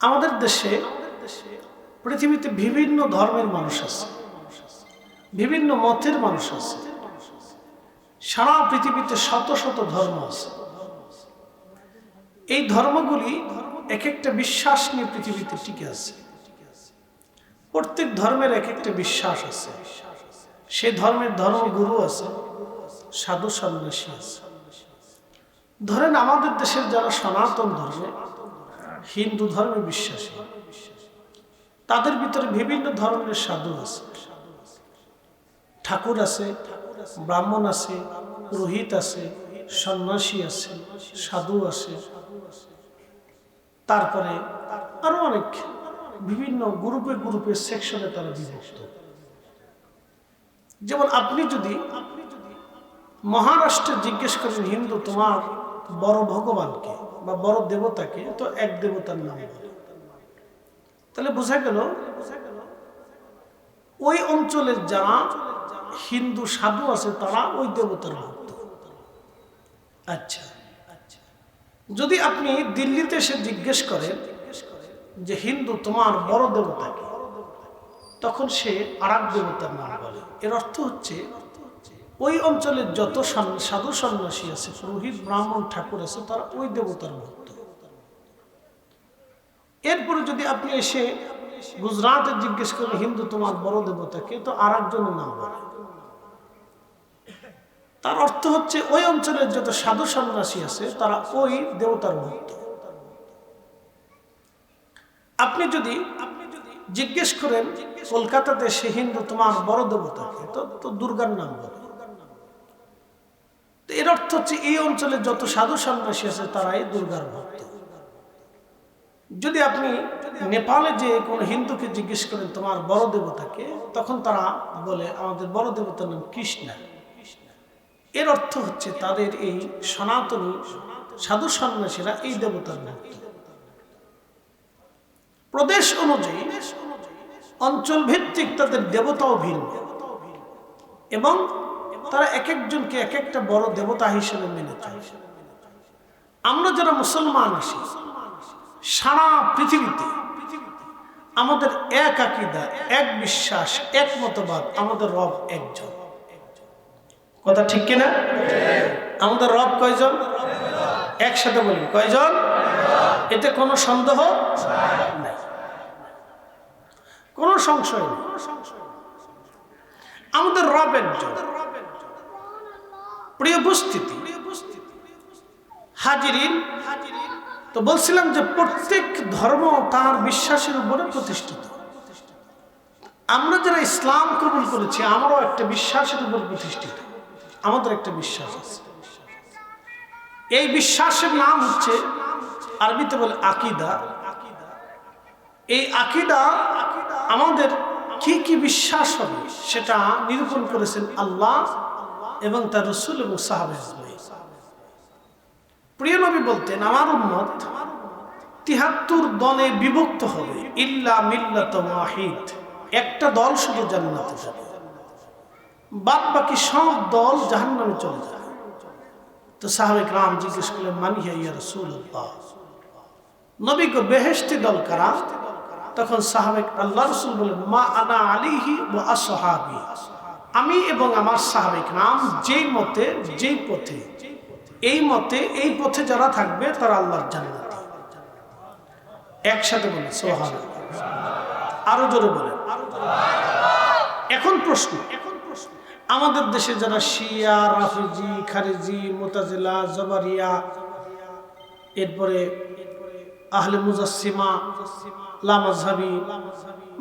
আমাদের দেশে পৃথিবীতে বিভিন্ন ধর্মের মানুষ আছে, বিভিন্ন মতের মানুষ আছে। সারা পৃথিবীতে শত শত ধর্ম আছে। এই ধর্মগুলি এক একটা বিশ্বাস নিয়ে পৃথিবীতে টিকে আছে। প্রত্যেক ধর্মের এক একটা বিশ্বাস আছে। সেই ধর্মের ধর্মগুরু আছে, সাধু সন্ন্যাসী আছে। ধরেন আমাদের দেশের যারা সনাতন ধর্মে হিন্দু ধর্মে বিশ্বাসী, তাদের ভিতরে বিভিন্ন ধরনের সাধু আছে, ঠাকুর আছে, ব্রাহ্মণ আছে, পুরোহিত আছে, সন্ন্যাসী আছে, সাধু আছে, তারপরে আরো অনেক বিভিন্ন গ্রুপে গ্রুপে সেকশনে তারা বিভক্ত। যেমন আপনি যদি মহারাষ্ট্রে জিজ্ঞেস করেন হিন্দু তোমার বড় ভগবানকে বা বড় দেবতাকে, তো এক দেবতার নাম বলে। তাহলে বোঝা গেল ওই অঞ্চলের যারা হিন্দু সাধু আছে তারা ওই দেবতার ভক্ত। আচ্ছা, যদি আপনি দিল্লিতে এসে জিজ্ঞেস করেন যে হিন্দু তোমার বড় দেবতাকে, তখন সে আরেক দেবতার নাম বলে। এর অর্থ হচ্ছে ওই অঞ্চলের যত সাধু সন্ন্যাসী আছে, পুরোহিত ব্রাহ্মণ ঠাকুর আছে, তারা ওই দেবতার ভক্ত। এরপরে যদি আপনি এসে গুজরাটে জিজ্ঞেস করেন হিন্দু তোমার বড় দেবতাকে, তো আর একজনের নাম বলে। তার অর্থ হচ্ছে ওই অঞ্চলের যত সাধু সন্ন্যাসী আছে তারা ওই দেবতার ভক্ত। আপনি যদি জিজ্ঞেস করেন কলকাতাতে সে হিন্দু তোমার বড় দেবতাকে, তো দুর্গার নাম বলে। এর অর্থ হচ্ছে এই অঞ্চলে যত সাধু সন্ন্যাসী আছে তারাই দুর্গার ভক্ত। যদি আপনি নেপালে যে কোন হিন্দুকে জিজ্ঞেস করেন তোমার বড় দেবতাকে, তখন তারা বলে আমাদের বড় দেবতার নাম কৃষ্ণ। এর অর্থ হচ্ছে তাদের এই সনাতনী সাধু সন্ন্যাসীরা এই দেবতার ভক্ত। প্রদেশ অনুযায়ী অঞ্চল ভিত্তিক তাদের দেবতাও ভিন্ন, এবং তারা এক একজনকে এক একটা বড় দেবতা হিসেবে মেনে চলে। আমরা যারা মুসলমান আছি, সারা পৃথিবীতে আমাদের এক আকীদা, এক বিশ্বাস, এক মতবাদ, আমাদের রব একজন। কথা ঠিক কিনা? আমাদের রব কয়জন? একসাথে বলি, কয়জন? এতে কোনো সন্দেহ নাই, কোনো সংশয় নেই। আমাদের রব একজন। প্রিয় উপস্থিতি, হাজিরিন, তো বলছিলাম যে প্রত্যেক ধর্ম তার বিশ্বাসের উপরে প্রতিষ্ঠিত। আমরা যারা ইসলাম কবুল করেছি, আমরাও একটা বিশ্বাসের উপর প্রতিষ্ঠিত। আমাদের একটা বিশ্বাস আছে। এই বিশ্বাসের নাম হচ্ছে, আরবিতে বলে আকীদা। এই আকীদা আমাদের কি কি বিশ্বাস হবে সেটা নিরূপণ করেছেন আল্লাহ এবং তার রাসূল এবং সাহাবায়ে। প্রিয় নবী বলতেন আমার উম্মত ৭৩ দলে বিভক্ত হবে, ইল্লা মিল্লাত ওয়াহিদ, একটা দল শুধু জান্নাতে যাবে, বাদ বাকি সব দল জাহান্নামে চলে যাবে। তো সাহাবায়ে কেরাম জিজ্ঞেস করলেন মান হিয়া ইয়া রাসূলুল্লাহ, নবী গো বেহেশতি দল কারা? তখন সাহাবায়ে আল্লাহ রাসূল বলেন মা আনা আলাইহি ওয়া আসহাবি, আমি এবং আমার সাহাবায়ে কেরাম যেই মতে, যেই পথে, এই মতে, এই পথে যারা থাকবে তারা আল্লাহর জান্নাতি। একসাথে বলে সুবহানাল্লাহ, আরো জোরে বলে। এখন প্রশ্ন, আমাদের দেশে যারা শিয়া, রাফিজি, খারিজি, মুতাজিলা, জবারিয়া, এরপরে আহলে মুজাসসিমা, লামাযহাবি,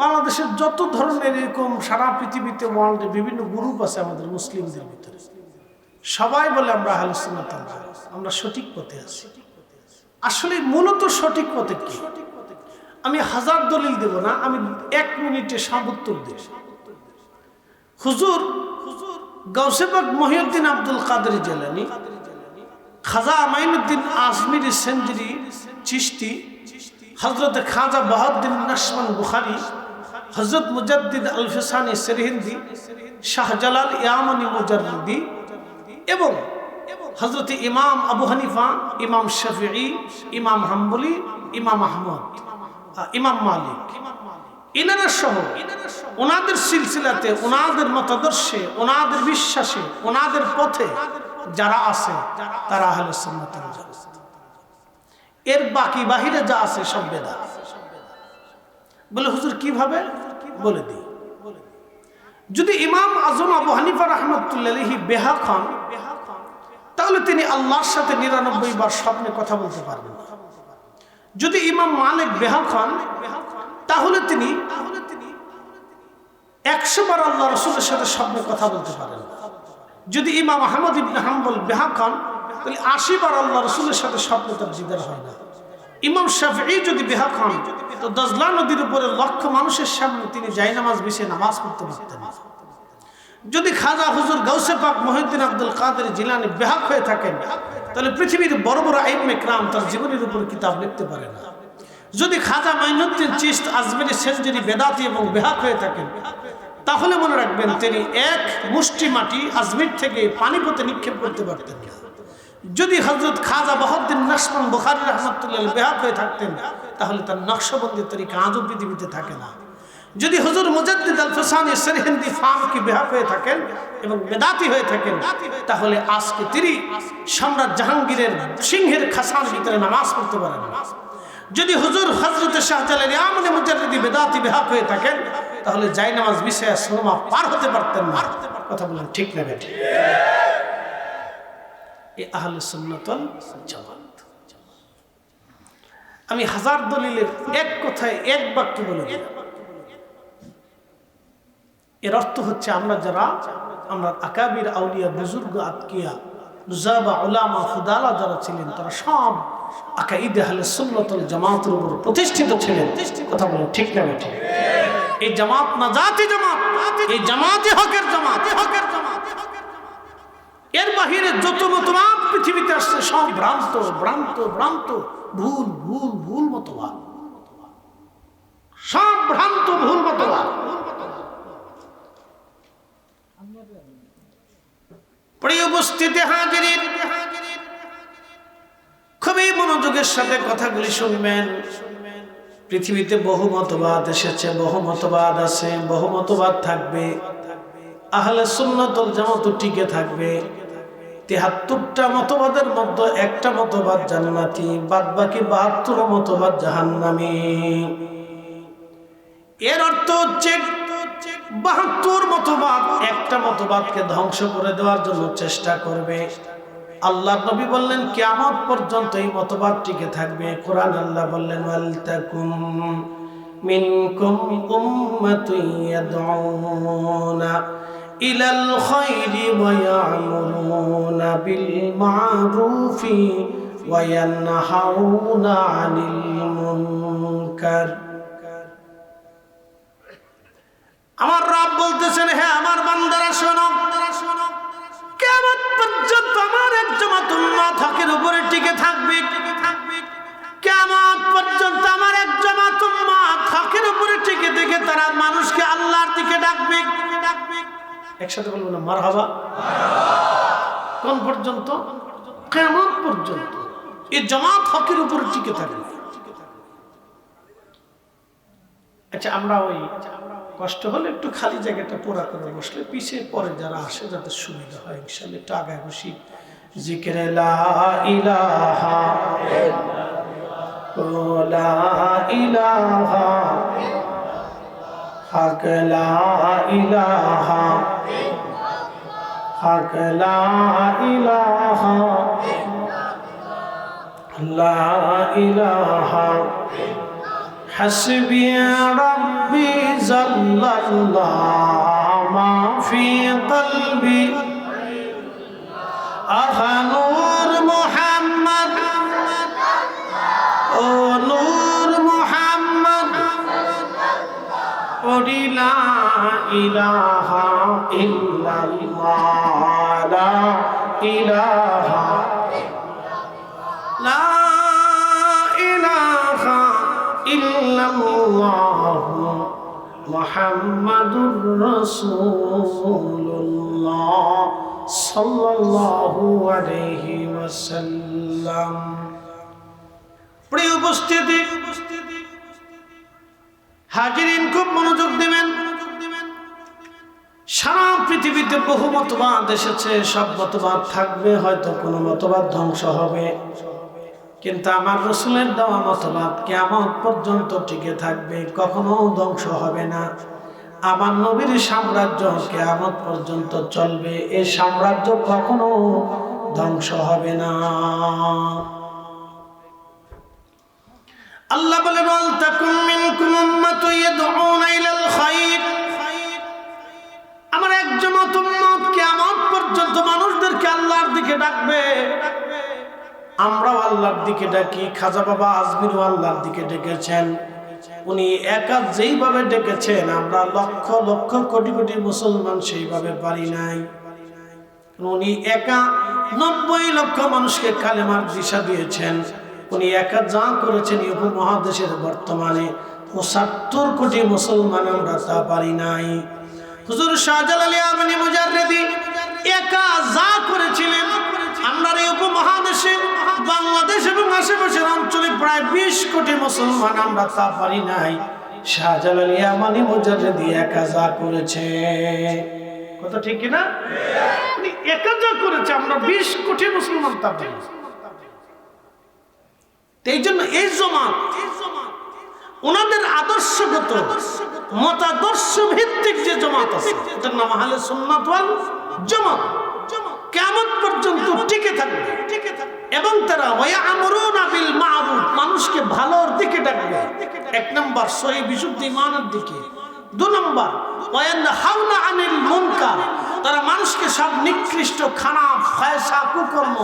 বাংলাদেশের যত ধরনের এরকম সারা পৃথিবীতে ওয়ার্ল্ডে বিভিন্ন গ্রুপ আছে আমাদের মুসলিমদের ভিতরে, সবাই বলে আমরা আহলে সুন্নাত ওয়াল জামাত, আমরা সঠিক পথে আছি। আসলে মূলত সঠিক পথে কি? আমি হাজার দলিল দেব না, আমি 1 মিনিটে সাবুত্তর দেব। হুজুর গাউসে পাক মহিউদ্দিন আব্দুল কাদের জিলানী, খাজা আমাইনুদ্দিন আজমিরি সেঞ্জুরি চিশতি, হযরত খাজা বাহাউদ্দিন নাশমান বুখারী, হযরত মুজাদ্দিদ আল ফিসানি সিরহিন্দি, শাহজালাল ইয়ামানি মুজাররিদি, এবং হযরত ইমাম আবু হানিফা, ইমাম শাফিঈ, ইমাম হাম্বলি, ইমাম আহমদ, ইমাম মালিক, ইনারা সহ ওনাদের সিলসিলাতে, ওনাদের মতাদর্শে, ওনাদের বিশ্বাসে, ওনাদের পথে যারা আছে তারা আহলে সুন্নাত ওয়াল জামাত। এর বাকি বাহিরে যা আছে সব বেদাত। বলে হুজুর কিভাবে? বলে দিই। যদি ইমাম আজম আবু হানিফা রাহমাতুল্লাহি আলাইহি বেহাক হন, তাহলে তিনি আল্লাহর সাথে 99 বার স্বপ্নে কথা বলতে পারবেন না। যদি ইমাম মালিক বেহাক হন, তাহলে তিনি 100 বার আল্লাহ রাসূলের সাথে স্বপ্নে কথা বলতে পারেন না। যদি ইমাম আহমদ ইবনে হাম্বল বেহাক হন, তাহলে 80 বার আল্লাহ রাসূলের সাথে স্বপ্নে তার দিদার হয় না। ইমাম শাফিঈ যদি বেহাক হন, তো দজলা নদীর উপরে লক্ষ মানুষের সামনে তিনি জায়নামাজ বিছিয়ে নামাজ পড়তে পারতেন না। যদি খাজা হুজুর গাউসে পাক মুহিউদ্দিন আব্দুল কাদের জিলানী বেহাক হয়ে থাকেন, তাহলে পৃথিবীর বড় বড় আইম্মে কিরাম তার জীবনের উপর কিতাব লিখতে পারে না। যদি খাজা মাইনুদ্দিন চিশত আজমেরি সেনজুরি বেদাতি এবং বেহাক হয়ে থাকেন, তাহলে মনে রাখবেন তিনি এক মুষ্টি মাটি আজমির থেকে পানিপথে নিক্ষেপ করতে পারতেন না। যদি হযরত খাজা বহাউদ্দিন নাশবন্দ বুখারী রাহমাতুল্লাহ আলাইহি বেহাক হয়ে থাকতেন, তাহলে তার নকশবন্দি তরিকা আজও পৃথিবীতে থাকে না। যদি হুজুর মুজাদ্দিদ আল ফসানি সরহিন্দি ফারুকি বেহাক হয়ে থাকেন এবং বেদাতি হয়ে থাকেন, তাহলে আজকে তিনি সম্রাট জাহাঙ্গীরের সিংহের খাসার ভিতরে নামাজ পড়তে পারেন না। যদি হুজুর হযরত শাহজালাল ইয়ামানি মুজাদ্দিদি বেদাতি বেহাক হয়ে থাকেন, তাহলে জায়নামাজ বিছায়া সুরমা পার হতে পারতেন না। কথা বলেন ঠিক না বেঠিক? এই আহলে সুন্নাত ওয়াল জামাত। আমি হাজার দলিলের এক কথায় এক বাক্যে বলে দিই, এর অর্থ হচ্ছে আমরা যারা আমরা আকাবির আউলিয়া বুজুর্গ আতকিয়া নুজাবা উলামা ফুদালা যারা ছিলেন, তারা সব আকাইদে আহলে সুন্নাত ওয়াল জামাতের উপর প্রতিষ্ঠিত ছিলেন। কথা বলেন ঠিক না বেঠিক? এই জামাত নাজাতি জামাত, এই জামাতে হকের জামাত। এর বাহিরে যত মতবাদ পৃথিবীতে আসছে সব ভ্রান্ত ভ্রান্ত ভ্রান্ত, ভুল ভুল ভুল মতবাদ, সব ভ্রান্ত ভুল মতবাদ। প্রিয় উপস্থিতি হাজিরিন, খুবই মনোযোগের সাথে কথাগুলি শুনবেন। পৃথিবীতে বহু মতবাদ এসেছে, বহু মতবাদ আছে, বহু মতবাদ থাকবে। আহলে সুন্নাত ওয়াল জামাত টিকে থাকবে। 73টা মতবাদের মধ্যে একটা মতবাদ জান্নাতি, বাদ বাকি 72 মতবাদ জাহান্নামী। এর অর্থ হচ্ছে 72 মতবাদ একটা মতবাদকে ধ্বংস করে দেওয়ার জন্য চেষ্টা করবে। আল্লাহ নবী বললেন কিয়ামত পর্যন্ত এই মতবাদ টিকে থাকবে। কোরআন আল্লাহ বললেন ওয়াল তাকুম মিনকুম উম্মাতুন ইয়াদউনা ইলাল খায়রি ওয়া ইয়া'মুরুনা বিল মা'রুফি ওয়া ইয়ানহাউনা আনিল মুনকার। আমার রব বলতেছেন, হে আমার বান্দারা শোনো, কিয়ামত পর্যন্ত আমার এক জামাত উম্মত হকের উপরে টিকে থাকবে। কিয়ামত পর্যন্ত আমার এক জামাত উম্মত হকের উপরে টিকে থেকে তারা মানুষকে আল্লাহর দিকে ডাকবে। একসাথে বলবো না মারহাবা? কোন পর্যন্ত? কিয়ামত পর্যন্ত এই জামাত হকের উপরে টিকে থাকবে। আচ্ছা, আমরা ওই কষ্ট হলে একটু খালি জায়গাটা পুরা করে বসলে পিছিয়ে পরে যারা আসে যাতে সুবিধা হয়। ইনশাআল্লাহ একটু আগায় বসি। জিকিরে লা ইলাহা লা ইলাহা হক লা ইলাহা হক লা ইলাহা লা ইলাহা حسبي ربي جل الله ما في قلبي نور محمد او نور محمد لا إله إلا الله لا إله لا ইল্লাল্লাহু মুহাম্মাদুর রাসূলুল্লাহ সাল্লাল্লাহু আলাইহি ওয়াসাল্লাম। প্রিয় উপস্থিতি, হাজিরিন খুব মনোযোগ দিবেন। সারা পৃথিবীতে বহু মতবাদ এসেছে, সব মতবাদ থাকবে, হয়তো কোনো মতবাদ ধ্বংস হবে, কিন্তু আমার রাসূলের দেওয়া মতবাদ কিয়ামত পর্যন্ত টিকে থাকবে, কখনো ধ্বংস হবে না। আমার নবীর সাম্রাজ্য কিয়ামত পর্যন্ত চলবে, এই সাম্রাজ্য কখনো ধ্বংস হবে না। আল্লাহ বলেন ওয়াল তাকুম মিনকুম উম্মাতুন ইয়াদউনা ইলাল খায়র, আমার একজন উম্মত কিয়ামত পর্যন্ত মানুষদেরকে আল্লাহর দিকে ডাকবে। আমরাও আল্লাহর দিকে ডাকি, খাজা বাবা আজমিরও আল্লাহর দিকে ডেকেছেন। উনি একা যেইভাবে ডেকেছেন আমরা লক্ষ লক্ষ কোটি কোটি মুসলমান সেইভাবে পারি নাই। উনি একা 90 লক্ষ মানুষকে কালেমার দিশা দিয়েছেন। উনি একা যা করেছেন এই উপমহাদেশের বর্তমানে 75 কোটি মুসলমান আমরা তা পারি নাই। হুজুর শাহজালাল ইয়ামানি মুজাররিদি একা যা করেছিলেন আমরা এই উপমহাদেশে বাংলাদেশ এবং আশেপাশের অঞ্চলে প্রায় 20 কোটি মুসলমান আমরা তা পারি নাই। শাহজালাল ইয়ামানি মুজাররিদি একা যা করেছে, কথা ঠিক কি না? উনি একা যা করেছে আমরা 20 কোটি মুসলমান তা পারি। এই জন্য এই জামাত ওনাদের আদর্শগত মতাদর্শ ভিত্তিক যে জামাত আছে এটার নাম আহলে সুন্নাত ওয়াল জামাত, কিয়ামত পর্যন্ত টিকে থাকবে। এবং তারা ওয়ায়ামুরুনা বিল মা'রুফ, মানুষকে ভালোর দিকে ডাকবে। 1 নম্বর সহিহ বিশুদ্ধ ঈমানের দিকে। 2 নম্বর ওয়ায়ানহাউনা আনিল মুনকার, তারা মানুষকে সব নিকৃষ্ট খারাপ ফায়সা কুকর্ম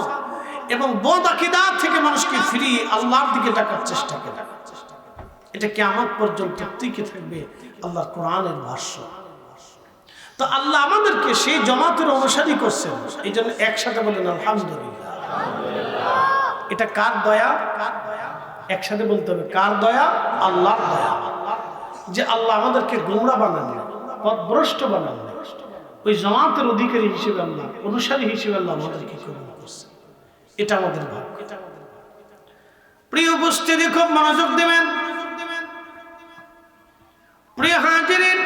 এবং বদ আকীদা থেকে মানুষকে ফিরিয়ে আল্লাহর দিকে ডাকার চেষ্টা করে। এটা কিয়ামত পর্যন্ত টিকে থাকবে, আল্লাহর কোরআনের ভাষ্য। তো আল্লাহ আমাদেরকে সেই জামাতের অনুসারী করছেন, এই জন্য একসাথে বলেন আলহামদুলিল্লাহ। এটা কার দয়া? একসাথে বলতে হবে কার দয়া? আল্লাহর দয়া। যে আল্লাহ আমাদেরকে গোমরা বানালেন, পথভ্রষ্ট বানালেন, ওই জামাতের অধিকারী হিসেবে আল্লাহ, অনুসারী হিসেবে আল্লাহ আমাদেরকে কবুল করছে। এটা আমাদের ভাগ্য। প্রিয় উপস্থিতি, খুব মনোযোগ দেবেন। প্রিয় হাজিরিন,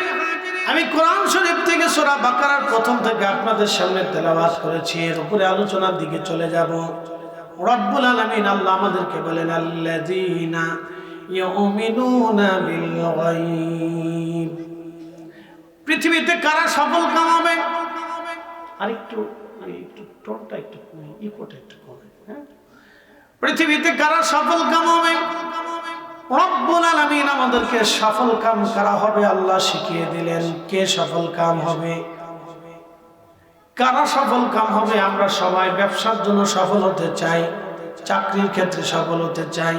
আমি কোরআন শরীফ থেকে সূরা বাকারার প্রথম থেকে আপনাদের সামনে তেলাওয়াত করেছি, এর উপরে আলোচনার দিকে চলে যাব। রব্বুল আলামিন আল্লাহ আমাদেরকে বলেন আল্লাযীনা ইউমিনুনা বিল গায়ব। পৃথিবীতে কারা সফল কামাবে? আর একটু টোনটা একটু ইকোটা একটু কমে। পৃথিবীতে কারা সফল কামাবে? রব্বুল আলামিন আমাদেরকে সফল কাম করা হবে আল্লাহ শিখিয়ে দিলেন। কে সফল কাম হবে? কারা সফল কাম হবে? আমরা সবাই ব্যবসার জন্য সফল হতে চাই, চাকরির ক্ষেত্রে সফল হতে চাই,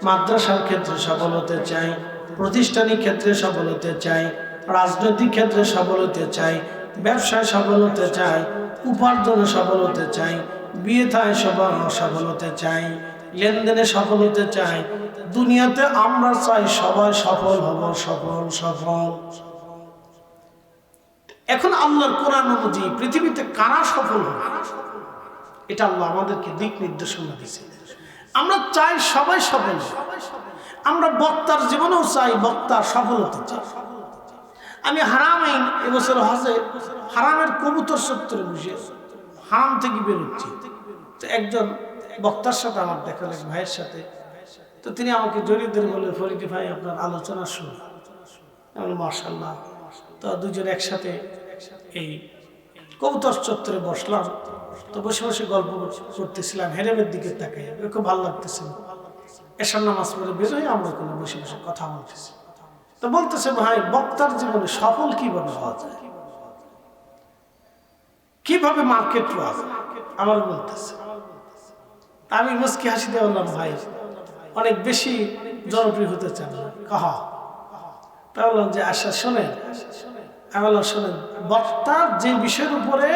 মাদ্রাসার ক্ষেত্রে সফল হতে চাই, প্রতিষ্ঠানিক ক্ষেত্রে সফল হতে চাই, রাজনৈতিক ক্ষেত্রে সফল হতে চাই, ব্যবসায় সফল হতে চাই, উপার্জনে সফল হতে চাই, বিয়ে থায় সফল হতে চাই, লেনদেনে সফল হতে চাই। দুনিয়াতে আমরা চাই সবাই সফল হব, সফল। এখন আল্লাহর কোরআন অনুযায়ী পৃথিবীতে কারা সফল হবে এটা আল্লাহ আমাদেরকে দিক নির্দেশনা দিয়েছে। আমরা চাই সবাই সফল। আমরা বক্তার জীবনেও চাই বক্তা সফল হতে চাই। আমি হারামাইন এবছর হজে হারামের কবুতর চত্বরে বসে হারাম থেকে বেরোচ্ছি, তো একজন বক্তার সাথে আমার দেখা লাগে, ভাইয়ের সাথে। তো তিনি আমাকে জড়িয়ে ধরে বলে, ফরিদি ভাই আপনার আলোচনা শুনুন। আমি মাশাআল্লাহ। তো দুজন একসাথে এই কবুতর চত্বরে বসলাম। তো বসে বসে গল্প করতেছিলাম, হেরেমের দিকে তাকাই, খুব ভালো লাগতেছিল। এশার নামাজ পড়ে বেরোয় আমরা কোনো বসে বসে কথা বলতেছি। তো বলতেছে, ভাই বক্তার জীবনে সফল কিভাবে হওয়া যায়, কিভাবে মার্কেট পাওয়া যায় আমার বলতেছে। আমি মুস্কি হাসি দিয়ে বললাম, ভাই অনেক বেশি জনপ্রিয় হতে চান না? কাহা তা বললাম যে আচ্ছা শোনেন। আমি বললাম, শোনেন, বক্তার যে বিষয়ের উপরে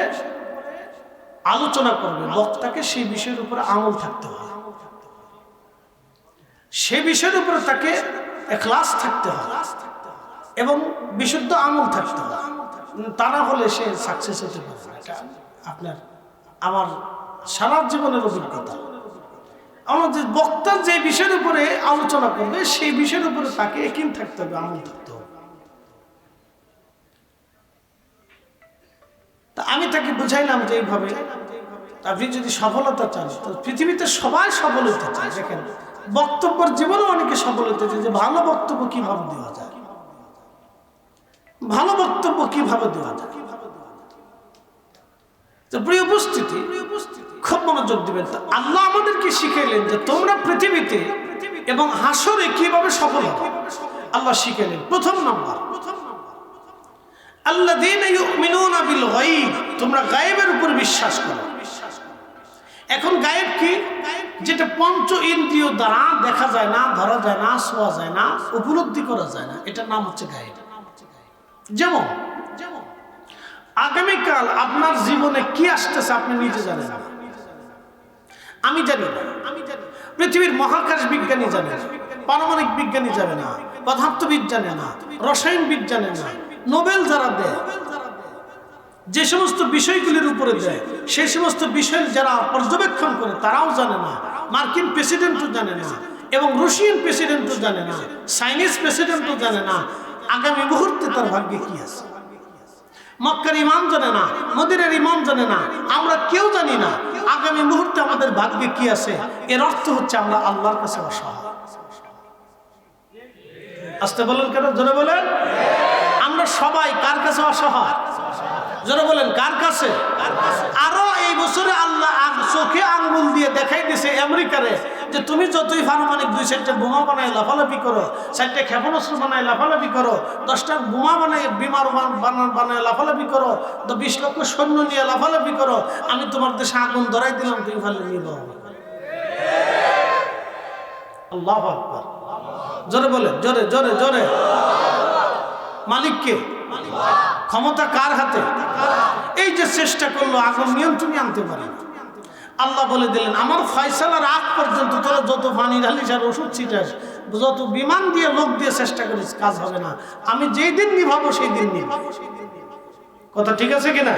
আলোচনা করবে বক্তাকে সেই বিষয়ের উপরে আমল থাকতে হয়, সে বিষয়ের উপরে তাকে ইখলাস থাকতে হয় এবং বিশুদ্ধ আমল থাকতে হয়। তা না হলে সে সাকসেস হতে পারে না। এটা আমার সারা জীবনের অভিজ্ঞতা। আমাদের বক্তার যে বিষয়ের উপরে আলোচনা করবে সেই বিষয়ের উপরে তাকে একিন থাকতে হবে, আমল থাকতে হবে। আমি তাকে বুঝাইলাম যে এইভাবে আপনি যদি সফলতা চান, তো পৃথিবীতে সবাই সফল হতে চায়। দেখেন বক্তব্যের জীবনে অনেকে সফল হতে চায়, যে ভালো বক্তব্য কিভাবে দেওয়া যায়, ভালো বক্তব্য কিভাবে দেওয়া যায়। তো প্রিয় উপস্থিতি, খুব মনোযোগ দিবেন। আল্লাহ আমাদেরকে শিখাইলেন যে তোমরা পৃথিবীতে এবং হাসরে কিভাবে সফল হবে, আল্লাহ শিখাইলেন। প্রথম নম্বর, আল্লাযীনা ইউমিনুনা বিল গায়ব, তোমরা গায়েবের উপর বিশ্বাস করো। এখন গায়েব কি? যেটা পঞ্চ ইন্দ্রিয় দ্বারা দেখা যায় না, ধরা যায় না, ছোঁয়া যায় না, উপলব্ধি করা যায় না, এটার নাম হচ্ছে গায়েব। যেমন আগামীকাল আপনার জীবনে কি আসতেছে আপনি নিজে জানেন না, আমি জানি না, পৃথিবীর মহাকাশ বিজ্ঞানী জানে না, পারমাণবিক বিজ্ঞানী জানে না, পদার্থবিদ জানে না, রসায়নবিদ জানে না, নোবেল যারা দেয়, যে সমস্ত বিষয়গুলির উপরে দেয়, সেই সমস্ত বিষয় যারা পর্যবেক্ষণ করে তারাও জানে না, মার্কিন প্রেসিডেন্টও জানে না, এবং রুশিয়ান প্রেসিডেন্টও জানে না, চাইনিজ প্রেসিডেন্টও জানে না আগামী মুহূর্তে তার ভাগ্যে কি আছে। মক্কার ইমাম জানে না, মদিনার ইমাম জানে না, আমরা কেউ জানি না আগামী মুহূর্তে আমাদের ভাগ্যে কি আছে। এর অর্থ হচ্ছে আমরা আল্লাহর কাছে অসহায়। আসতে বলেন কেন, জোরে বলেন। আমরা সবাই কার কাছে অসহায়? জোরে বলেন, কার কাছে? আরো এই বছরে আল্লাহ চোখে আঙ্গুল দিয়ে দেখাই দিয়েছে আমেরিকারে, যে তুমি যতই পারমাণবিক 2-4টা বোমা বানায় লাফালাফি করো, 4টা ক্ষেপণাস্ত্র বানায় লাফালাফি করো, 10টা বোমা বানায় বিমার বানায় লাফালাফি করো, 20 লক্ষ সৈন্য নিয়ে লাফালাফি করো, আমি তোমার দেশে আগুন ধরাই দিলাম, তুমি ফেলে নিয়ে যাও। আল্লাহু আকবার, জোরে বলেন, জোরে জোরে জোরে। মালিককে, ক্ষমতা কার হাতে? এই যে চেষ্টা করলো আগুন নিয়ন্ত্রণে আনতে পারে, আল্লাহ বলে দিলেন আমার ফয়সালার আগ পর্যন্ত তোরা যত পানি ঢালিস আর ওষুধ ছিটাস, যত বিমান দিয়ে লোক দিয়ে চেষ্টা করিস, কাজ হবে না। আমি যেই দিন নিভাবো সেই দিন নিভাবো। কথা ঠিক আছে কিনা?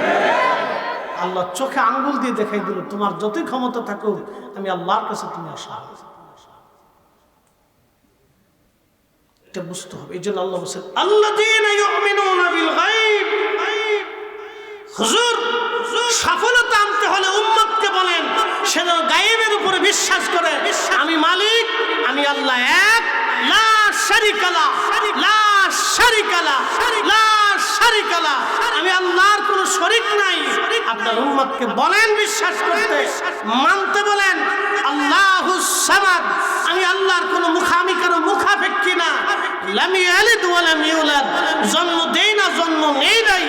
আল্লাহ চোখে আঙ্গুল দিয়ে দেখাই দিল, তোমার যতই ক্ষমতা থাকুক আমি আল্লাহর কাছে তুমি অসহায়। এটা বুঝতে হবে। এই জন্য আল্লাহ বলছেন আল্লাযীনা ইউমিনুনা বিল গায়ব। হুজুর, সফলতা আনতে হলে উম্মতকে বলেন সে যেন গায়েবের উপরে বিশ্বাস করে, আমি মালিক, আমি আল্লাহ এক, লা শারীকা লাহ, লা শারীকা লাহ, লা শারীকা লাহ, আমি আল্লাহর কোনো শরীক নাই। আপনার উম্মতকে বলেন বিশ্বাস করতে, মানতে বলেন। আল্লাহুস সামাদ, আমি আল্লাহর কোনো আমি কারো মুখাপেক্ষী না। লাম ইয়ালিদ ওয়া লাম ইউলাদ, জন্ম দেই না, জন্ম নেই নাই।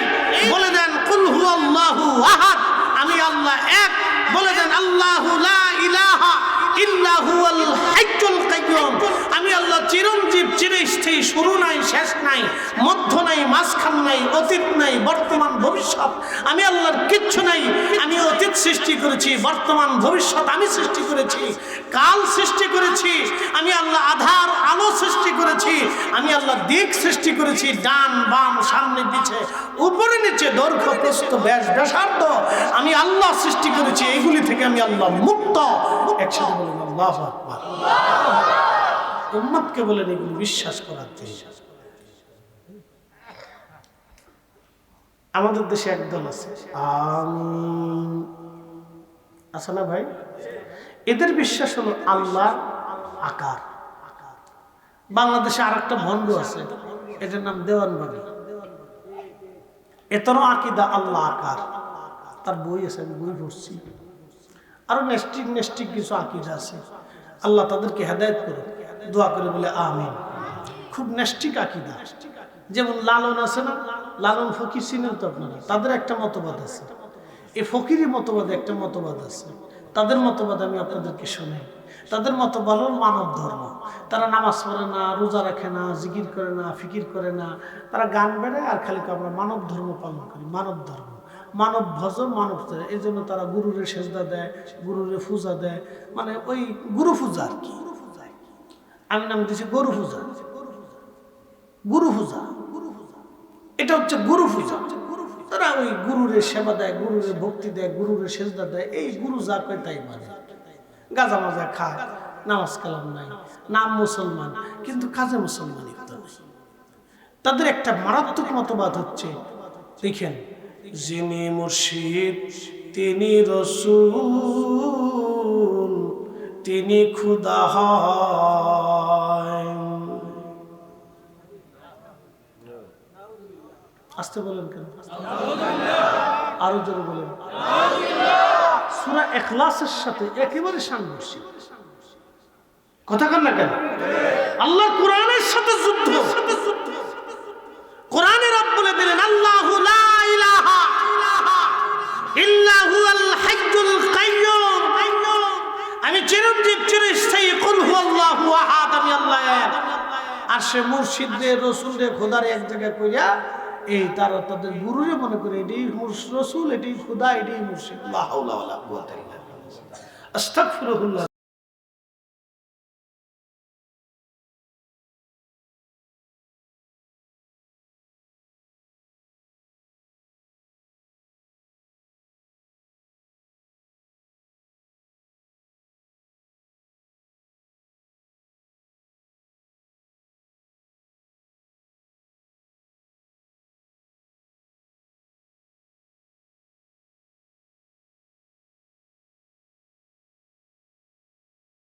বলে দেন কুল হুয়াল্লাহু আহাদ, আমি আল্লাহ এক। বলে দেন আল্লাহু লা ইলাহা ইল্লা হুয়াল হাইয়ুল কাইয়্যুম, আমি আল্লাহ চিরঞ্জীব, চিরস্থায়ী, শুরু নাই, শেষ নাই, মধ্য নাই, মাঝখান নাই, অতীত নাই, বর্তমান ভবিষ্যৎ, আমি আল্লাহর কিচ্ছু নাই। আমি অতীত সৃষ্টি করেছি, বর্তমান ভবিষ্যৎ আমি সৃষ্টি করেছি, কাল সৃষ্টি করেছি, আমি আল্লাহ আধার আলো সৃষ্টি করেছি, আমি আল্লাহ দিক সৃষ্টি করেছি, ডান বাম সামনে পিছে উপরে নিচে দৈর্ঘ্য প্রস্থ ব্যাস ব্যাসার্ধ আমি আল্লাহ সৃষ্টি করেছি। এগুলি থেকে আমি আল্লাহ মুক্ত। একসাথে বলুন আল্লাহু আকবার। উম্মতকে বলেন এগুলি বিশ্বাস করাতে। আমাদের দেশে একদল আছে আছে না ভাই, এদের বিশ্বাস হলো আল্লাহর আকার। বাংলাদেশে আর একটা ভণ্ড আছে, এটার নাম দেওয়ানবাগি। এতরও আকিদা আল্লাহ আকার, তার বই আছে, আমি বই পড়ছি। আরো নেস্টিক কিছু আকিদা আছে। আল্লাহ তাদেরকে হেদায়েত করুক, দোয়া করে বলে আমিন। খুব নেস্টিক আকিদা। যেমন লালন আছে না, লালন ফকির ছিলেন তো আপনারা, তাদের একটা মতবাদ আছে। এই ফকিরি মতবাদে একটা মতবাদ আছে, তাদের মতবাদ আমি আপনাদেরকে শোনাই। তাদের মতবাদ হল মানব ধর্ম। তারা নামাজ পড়ে না, রোজা রাখে না, জিকির করে না, ফিকির করে না, তারা গান বেড়ায় আর খালি আমরা মানব ধর্ম পালন করি। মানব ধর্ম, মানব ভজন, মানব। এই জন্য তারা গুরুরে সেজদা দেয়, গুরুরে পূজা দেয়, মানে ওই গুরু পূজা আর কি। আমি নাম দিয়েছি গরু পূজা। গুরু পূজা, এটা হচ্ছে গুরু পূজা। তারা ওই গুরুরে সেবা দেয়, গুরুরে ভক্তি দেয়, গুরুরে সেজদা দেয়। এই গুরু যা কয় তাই মানে। গাঁজা মাজা খায়, নামাজ কালাম নাই, নাম মুসলমান কিন্তু কাজে মুসলমানিত্ব নেই। তাদের একটা মারাত্মক মতবাদ হচ্ছে, দেখেন যিনি মুর্শিদ তিনি রসূল তিনি খুদা হয়। আসতে বলেন কেন? আরো জোরে বলেন। সূরা ইখলাসের সাথে একেবারে সাংঘর্ষিক কথা কান না কেন? আল্লাহর কোরআনের সাথে যুদ্ধ। কোরআনে রব বলে দিলেন আল্লাহু লা ইলাহা ইল্লা হুয়াল হাইয়ুল কাইয়্যুম। আমি চিরঞ্জীব চিরস্থায়ী, কুল হুয়াল্লাহু আহাদ, আমি আল্লাহ এক। আর সে মুর্শিদদের রসুলদের খোদার এক জায়গায় কইয়া এই তারা তাদের গুরুরে মনে করে এটাই রসুল, এটাই খোদা, এটাই মুর্শিদ। লা হাওলা ওয়ালা কুওয়াতা ইল্লা বিল্লাহ। আস্তাগফিরুল্লাহ।